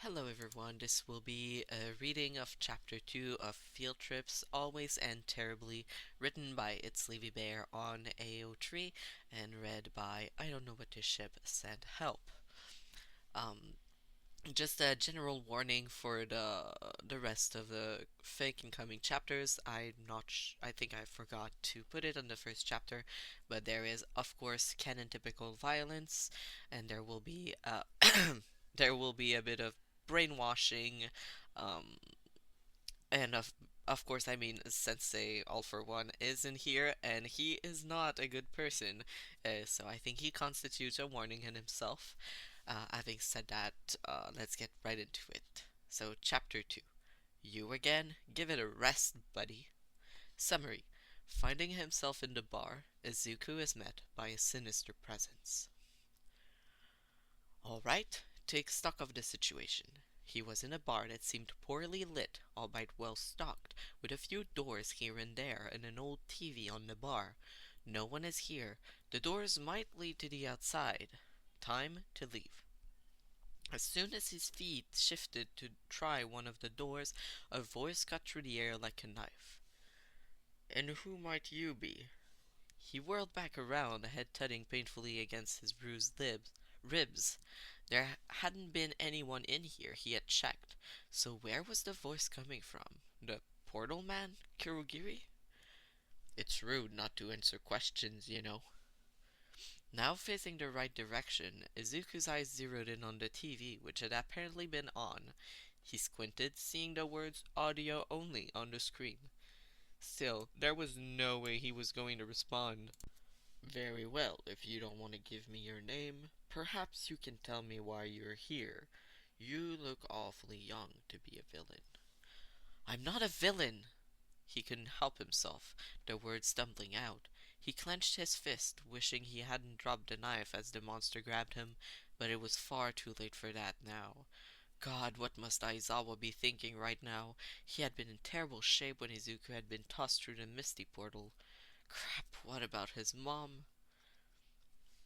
Hello everyone, this will be a reading of Chapter 2 of Field Trips Always End Terribly, written by Itslivybear on AO3 and read by I Don't Know What This Ship Sent Help. Um, just a general warning for the rest of the fake incoming chapters. I think I forgot to put it on the first chapter, but there is of course canon typical violence, and there will be there will be a bit of brainwashing, um, and of course, I mean, Sensei All for One is in here, and he is not a good person, so I think he constitutes a warning in himself. Having said that, let's get right into it. So, Chapter 2. You again? Give it a rest, buddy. Summary. Finding himself in the bar, Izuku is met by a sinister presence. Alright, take stock of the situation. He was in a bar that seemed poorly lit, albeit well stocked, with a few doors here and there and an old TV on the bar. No one is here. The doors might lead to the outside. Time to leave. As soon as his feet shifted to try one of the doors, a voice cut through the air like a knife. "And who might you be?" He whirled back around, head thudding painfully against his bruised ribs. There hadn't been anyone in here, he had checked. So where was the voice coming from? The portal man? Kurogiri? It's rude not to answer questions, you know. Now facing the right direction, Izuku's eyes zeroed in on the TV, which had apparently been on. He squinted, seeing the words audio only on the screen. Still, there was no way he was going to respond. "Very well, if you don't want to give me your name, perhaps you can tell me why you're here. You look awfully young to be a villain." "I'm not a villain!" He couldn't help himself, the words stumbling out. He clenched his fist, wishing he hadn't dropped the knife as the monster grabbed him, but it was far too late for that now. God, what must Aizawa be thinking right now? He had been in terrible shape when Izuku had been tossed through the misty portal. Crap, what about his mom?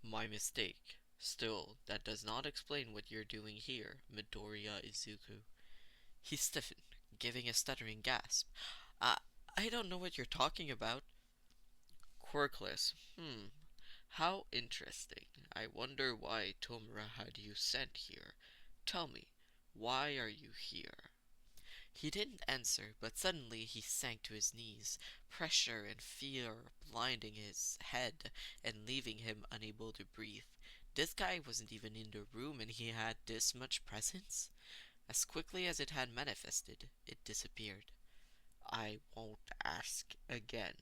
"My mistake. Still, that does not explain what you're doing here, Midoriya Izuku." He stiffened, giving a stuttering gasp. I, I don't know what you're talking about." "Quirkless. How interesting. I wonder why Tomura had you sent here. Tell me, why are you here?" He didn't answer, but suddenly he sank to his knees, pressure and fear blinding his head and leaving him unable to breathe. This guy wasn't even in the room and he had this much presence? As quickly as it had manifested, it disappeared. "I won't ask again."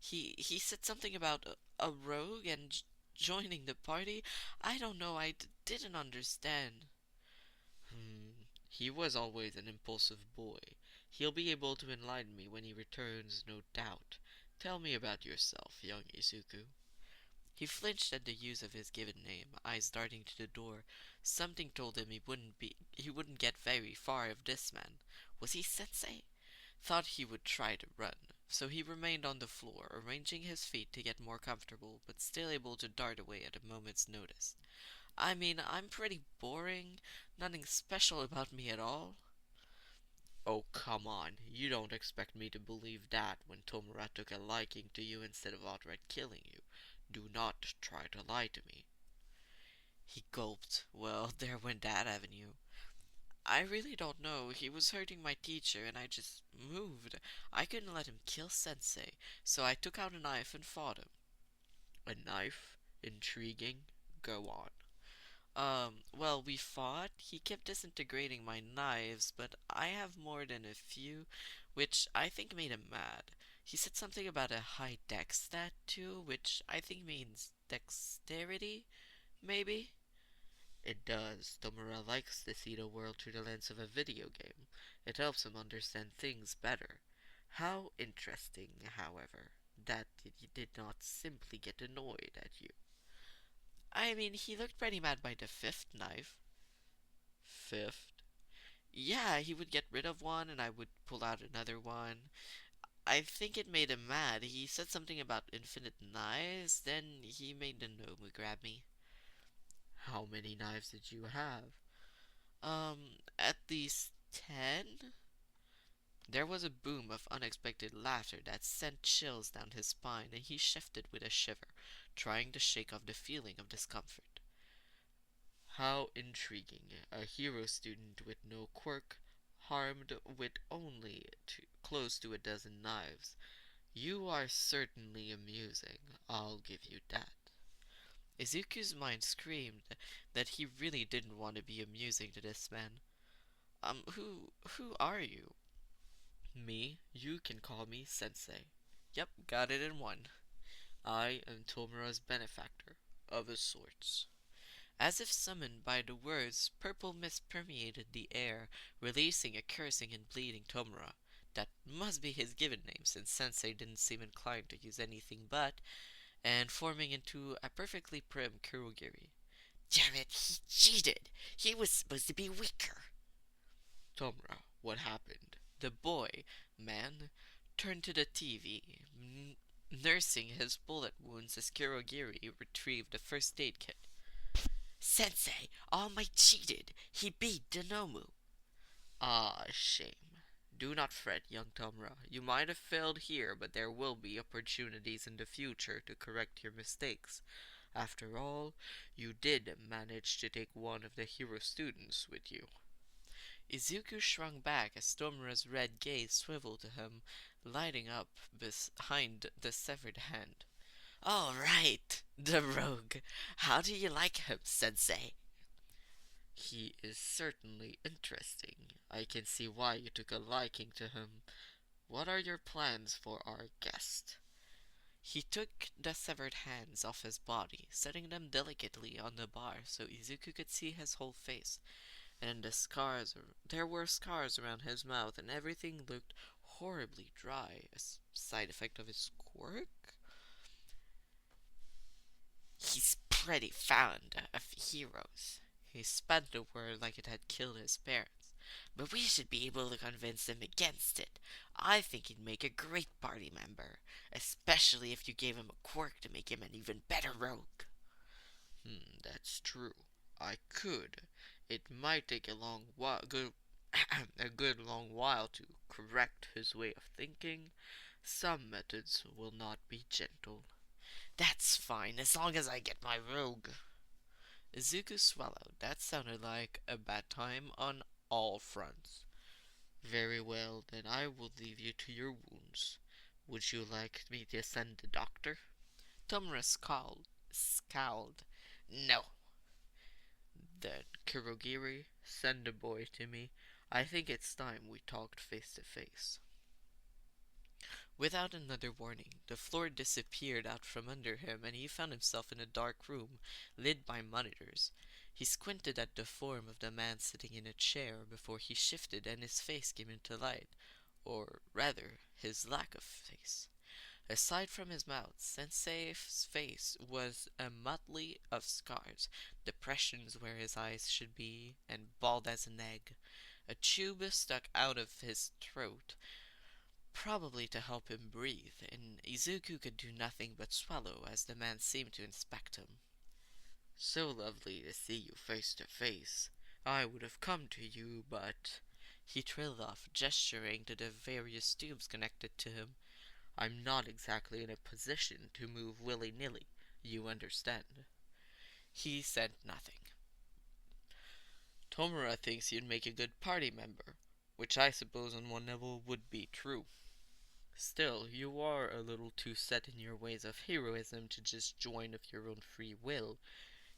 He said something about a rogue and joining the party. I don't know, didn't understand. He was always an impulsive boy. He'll be able to enlighten me when he returns, no doubt. Tell me about yourself, young Izuku." He flinched at the use of his given name, eyes darting to the door. Something told him he wouldn't get very far if this man. Was he sensei? Thought he would try to run. So he remained on the floor, arranging his feet to get more comfortable, but still able to dart away at a moment's notice. I mean, I'm pretty boring. Nothing special about me at all. "Oh, come on. You don't expect me to believe that when Tomura took a liking to you instead of outright killing you. Do not try to lie to me." He gulped. Well, there went that avenue. "I really don't know. He was hurting my teacher and I just moved. I couldn't let him kill Sensei, so I took out a knife and fought him." "A knife? Intriguing. Go on." Well, we fought. He kept disintegrating my knives, but I have more than a few, which I think made him mad. He said something about a high dex stat too, which I think means dexterity, maybe? "It does. Tomura likes to see the world through the lens of a video game. It helps him understand things better. How interesting, however, that he did not simply get annoyed at you." I mean, he looked pretty mad by the fifth knife. "Fifth?" Yeah, he would get rid of one and I would pull out another one. I think it made him mad. He said something about infinite knives, then he made the Nomu grab me. "How many knives did you have?" At least 10? There was a boom of unexpected laughter that sent chills down his spine, and he shifted with a shiver, trying to shake off the feeling of discomfort. How intriguing. A hero student with no quirk, armed with only close to a dozen knives. You are certainly amusing, I'll give you that. Izuku's mind screamed that he really didn't want to be amusing to this man. Who are you? Me, you can call me Sensei. Yep, got it in one. I am Tomura's benefactor, of a sorts. As if summoned by the words, purple mist permeated the air, releasing a cursing and bleeding Tomura. That must be his given name, since Sensei didn't seem inclined to use anything but, and forming into a perfectly prim Kurogiri. Damn it, he cheated. He was supposed to be weaker. Tomura, what happened? The boy, man, turned to the TV, nursing his bullet wounds as Kurogiri retrieved the first aid kit. Sensei, All Might cheated. He beat Denomu. Ah, shame. Do not fret, young Tomura. You might have failed here, but there will be opportunities in the future to correct your mistakes. After all, you did manage to take one of the hero students with you. Izuku shrunk back as Tomura's red gaze swiveled to him, lighting up behind the severed hand. All right, the rogue. How do you like him, Sensei? He is certainly interesting. I can see why you took a liking to him. What are your plans for our guest? He took the severed hands off his body, setting them delicately on the bar so Izuku could see his whole face. And there were scars around his mouth, and everything looked horribly dry, a side effect of his quirk? He's pretty fond of heroes. He spat the word like it had killed his parents. But we should be able to convince him against it. I think he'd make a great party member, especially if you gave him a quirk to make him an even better rogue. That's true. I could. It might take a good long while to correct his way of thinking. Some methods will not be gentle. That's fine, as long as I get my rogue. Izuku swallowed. That sounded like a bad time on all fronts. Very well, then I will leave you to your wounds. Would you like me to send the doctor? Tomura scowled. No. Then, Kurogiri, send the boy to me. I think it's time we talked face to face. Without another warning, the floor disappeared out from under him, and he found himself in a dark room, lit by monitors. He squinted at the form of the man sitting in a chair before he shifted and his face came into light, or rather, his lack of face. Aside from his mouth, Sensei's face was a motley of scars, depressions where his eyes should be, and bald as an egg. A tube stuck out of his throat, probably to help him breathe, and Izuku could do nothing but swallow as the man seemed to inspect him. So lovely to see you face to face. I would have come to you, but... He trailed off, gesturing to the various tubes connected to him. I'm not exactly in a position to move willy-nilly, you understand. He said nothing. Tomura thinks you'd make a good party member, which I suppose on one level would be true. Still, you are a little too set in your ways of heroism to just join of your own free will.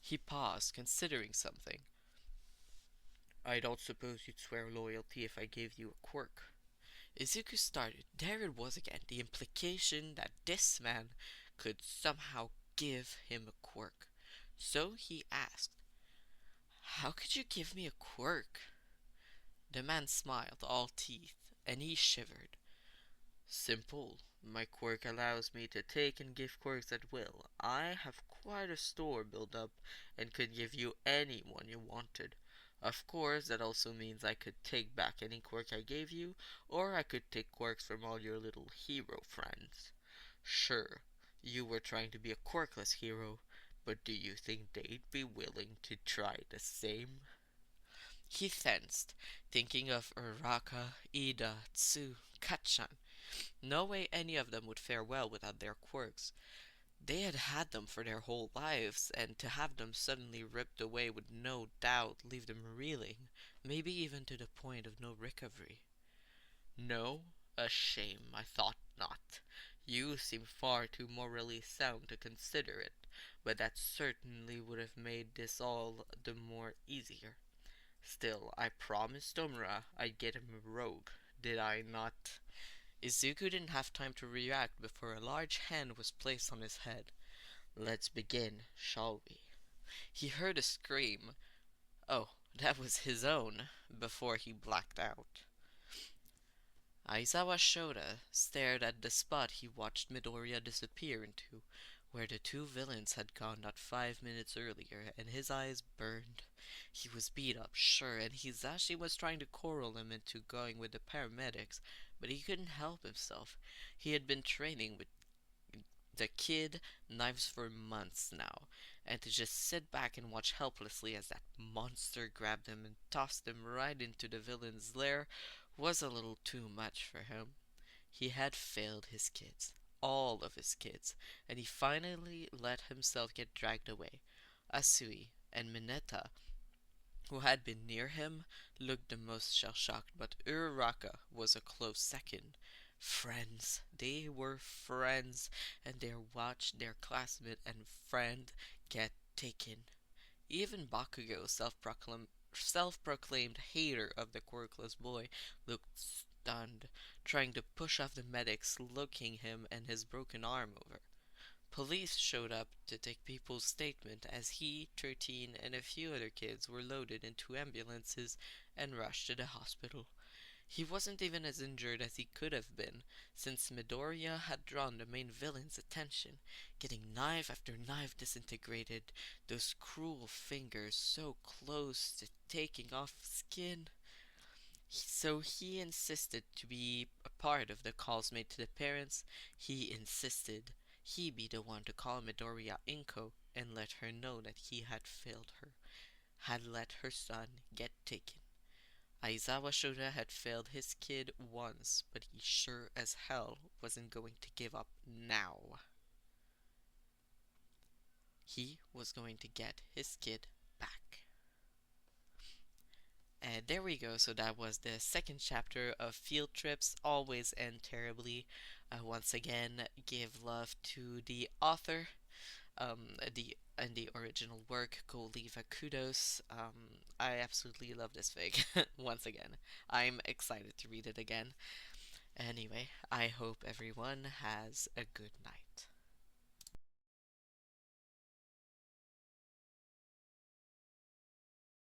He paused, considering something. I don't suppose you'd swear loyalty if I gave you a quirk. Izuku started. There it was again, the implication that this man could somehow give him a quirk. So he asked, How could you give me a quirk? The man smiled, all teeth, and he shivered. Simple. My quirk allows me to take and give quirks at will. I have quite a store built up and could give you any one you wanted. Of course, that also means I could take back any quirk I gave you, or I could take quirks from all your little hero friends. Sure, you were trying to be a quirkless hero, but do you think they'd be willing to try the same? He tensed, thinking of Uraraka, Ida, Tsu, Kachan. No way any of them would fare well without their quirks. They had had them for their whole lives, and to have them suddenly ripped away would no doubt leave them reeling, maybe even to the point of no recovery. No, a shame, I thought not. You seem far too morally sound to consider it, but that certainly would have made this all the more easier. Still, I promised Omura I'd get him a rogue, did I not? Izuku didn't have time to react before a large hand was placed on his head. Let's begin, shall we? He heard a scream. Oh, that was his own, before he blacked out. Aizawa Shoda stared at the spot he watched Midoriya disappear into, where the two villains had gone not 5 minutes earlier, and his eyes burned. He was beat up, sure, and Hisashi was trying to coral him into going with the paramedics, but he couldn't help himself. He had been training with the kid knives for months now, and to just sit back and watch helplessly as that monster grabbed him and tossed him right into the villain's lair was a little too much for him. He had failed his kids, all of his kids, and he finally let himself get dragged away. Asui and Mineta, who had been near him, looked the most shell-shocked, but Uraraka was a close second. Friends. They were friends, and they watched their classmate and friend get taken. Even Bakugo, self-proclaimed hater of the quirkless boy, looked stunned, trying to push off the medics, looking him and his broken arm over. Police showed up to take people's statement as he, 13, and a few other kids were loaded into ambulances and rushed to the hospital. He wasn't even as injured as he could have been, since Midoriya had drawn the main villain's attention, getting knife after knife disintegrated, those cruel fingers so close to taking off skin. So he insisted to be a part of the calls made to the parents. He insisted he be the one to call Midoriya Inko and let her know that he had failed her, had let her son get taken. Aizawa Shoda had failed his kid once, but he sure as hell wasn't going to give up now. He was going to get his kid back. And there we go. So that was the second chapter of Field Trips Always End Terribly. Once again, give love to the author. The original work, go leave a kudos. I absolutely love this fig. Once again, I'm excited to read it again. Anyway, I hope everyone has a good night.